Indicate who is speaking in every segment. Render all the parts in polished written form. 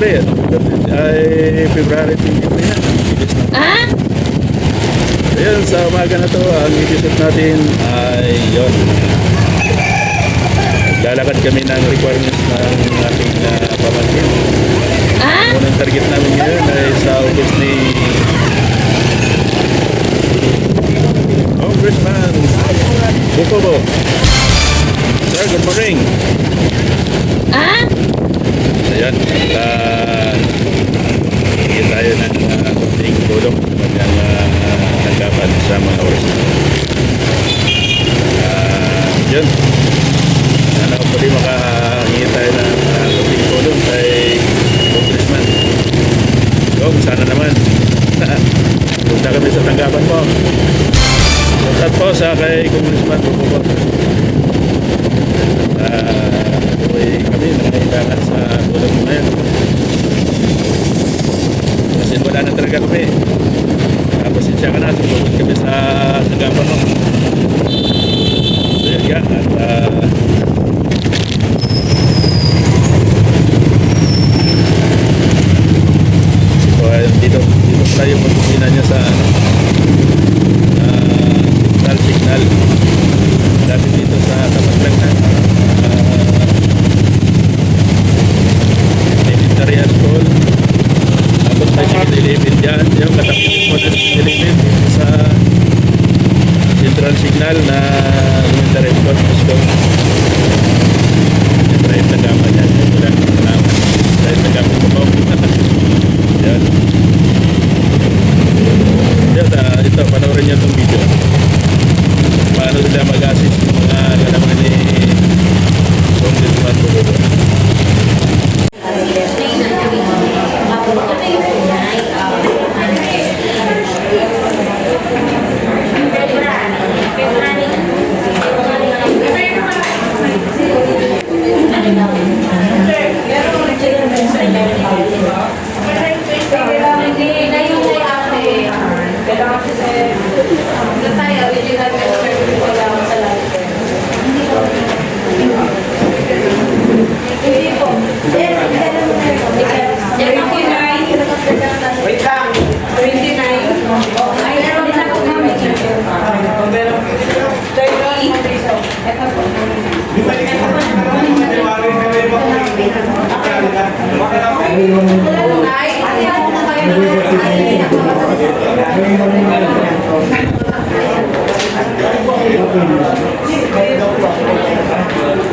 Speaker 1: February. Ay, February 23 na.
Speaker 2: Ah?
Speaker 1: Ayun, sa umaga na to, ang i-shoot natin ay yun. Lalakad kami ng requirements ng ating pamangkin.
Speaker 2: Ah?
Speaker 1: Unang target namin ngayon ay sa office ni Congressman Bukobo. Sir, good morning.
Speaker 2: Ah?
Speaker 1: Ayan, at hingin tayo ng kunting tulong ng tanggapan sa mga oras. Yun, sana ko pali makahingin tayo ng kunting tulong kay Congressman. Sana naman punta kami sa tanggapan mo. Punta po sa kay Congressman Bukobo. Kami nangailangan sa tulong mo ngayon kasi wala na talaga kami. Tapos siya ka na, sumunod kami sa tanggapan mo. So yun nga, at dito pala yung pagpupina niya sa signal dati dito sa tapat lang na elementary school. Tapos may sinilipin dyan yung katabi mo na sinilipin sa central signal na elementary school. Yung tayo tagama dyan, wala naman tayo tagama ko pa yan. Ito, panoorin niyo itong video. Paano sila mag-assist ng mga lalaman ni Congressman Bukobo.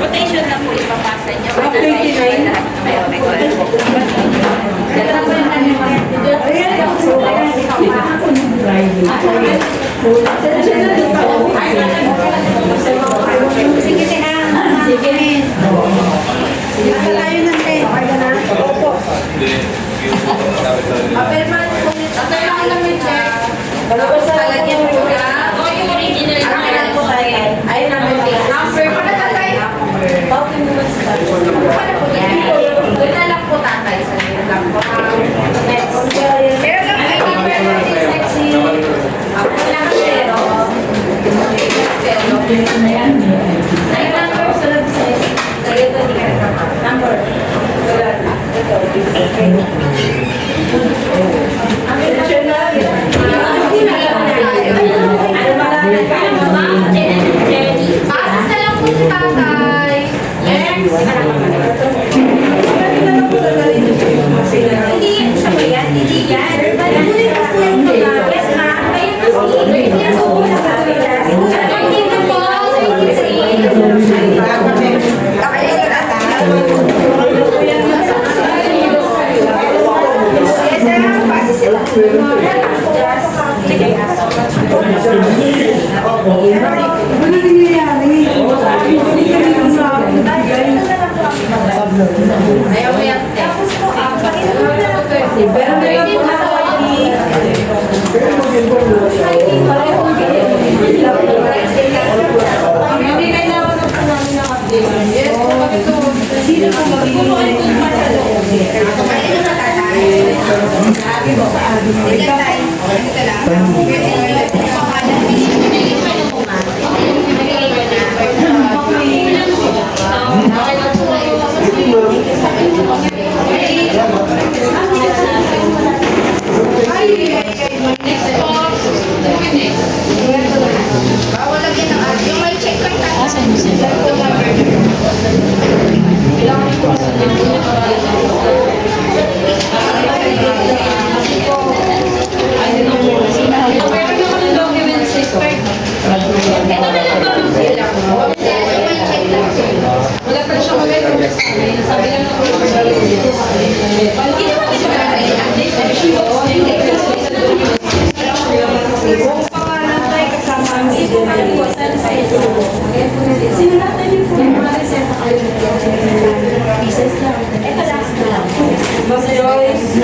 Speaker 3: Quotation na po ipapasa niyo. Pasas na lang po si tatay. Hindi siya ba yan? Hindi yan. Yes, ma. Ayun na si. Yes, oo. Hindi na po. Ayaw mo yan. Hindi kailangan ng namin ng update. Yes, sino po mag-iinay? Thank you. Pieces lang. Ito last na lang. Mas Joyce.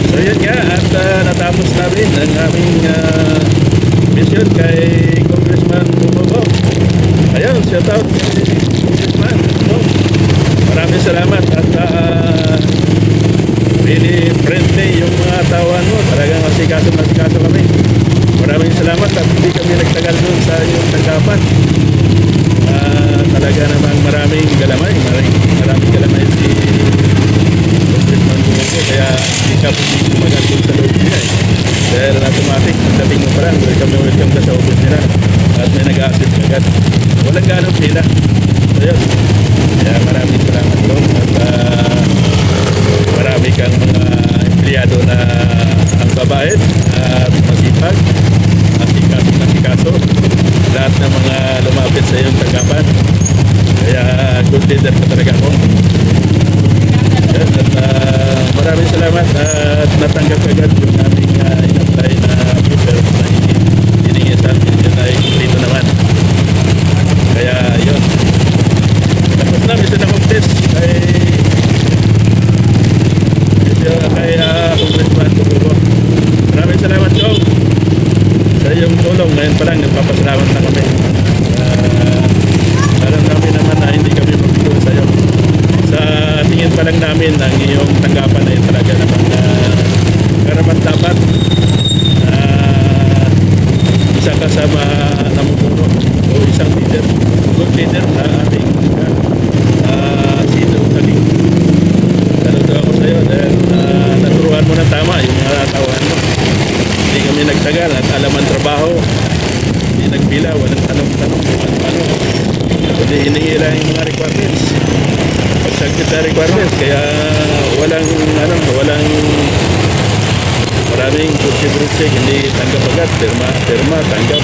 Speaker 1: So yun nga, at natapos namin ang aming mission kay Congressman Bubobo. Ayun, shout out kay Congressman. No? Maraming salamat at really friendly yung mga tawan mo. Talagang masikaso kami. Maraming salamat at hindi kami nagtagal doon sa iyong tanggapan. Talaga namang maraming galamay si Congressman Bubobo, kaya hindi ka pumagal doon sa loob niya eh. Dahil automatic, pagdating mo pa lang, welcome ka sa office nila at may nag-a-assist agad. Walang ganong pila. So yun, kaya maraming salamat doon at marami kang mga empleyado na ang babait at masipag, masikaso, lahat ng mga lumapit sa iyong tanggapan. Kaya good leader ka talaga ako. Yes, at maraming salamat at natanggap agad yung aming in-apply na paper na hiningi sa akin. Yun ay kumplito naman. Kaya yun. Tapos na, mission accomplished kay Congressman Bubobo. Maraming salamat, Chong, sa iyong tulong. Ngayon pa lang, nagpapasalamat na kami. Alam namin naman na hindi kami magtulong sa iyo. Sa tingin pa lang namin ang iyong tanggapan ay talaga naman karapat dapat isa ka sa namumuno o isang leader, good leader na ating sino kaling. Saludo ako sa iyo dahil naturuan mo ng tama yung mga tawahan mo. Hindi kami nagtagal at alam ang trabaho, hindi nagpila, walang tanong-tanong kung ano. Kundi hiningi lang yung mga requirements. Pagsaglit na requirements, kaya walang maraming kursi-kursi, hindi tanggap agad, pirma, tanggap,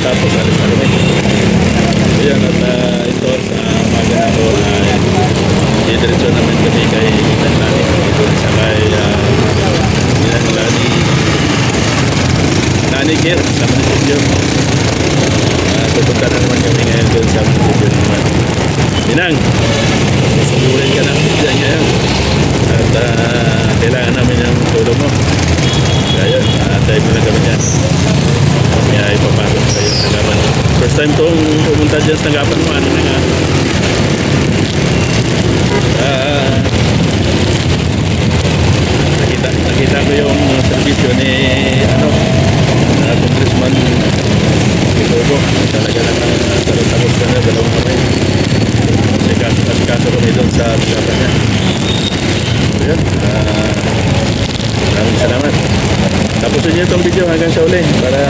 Speaker 1: tapos alis na kami. So yan, at ito sa umaga na ito ay didiretso namin kami kay Nanlani, doon sa kay Nani Gir, sa munisipyo. Pupunta na naman kami ngayon doon sa munisipyo naman. Minang, susugurin ka ng pizza ngayon. At kailangan namin yung tulong mo. Kaya yun, tayo mo na kami dyan. Kami ay papasok sa iyong tanggapan. First time kong pumunta dyan sa tanggapan mo, ano na nga. Nakita ko yung servisyo ni Congressman Bubobo. Talaga naman tarot-tarot ka na, dalawang kamay. Kaso kami doon sa tanggapan niya. So yun, maraming salamat. Tapusin niyo itong video hanggang sa uli para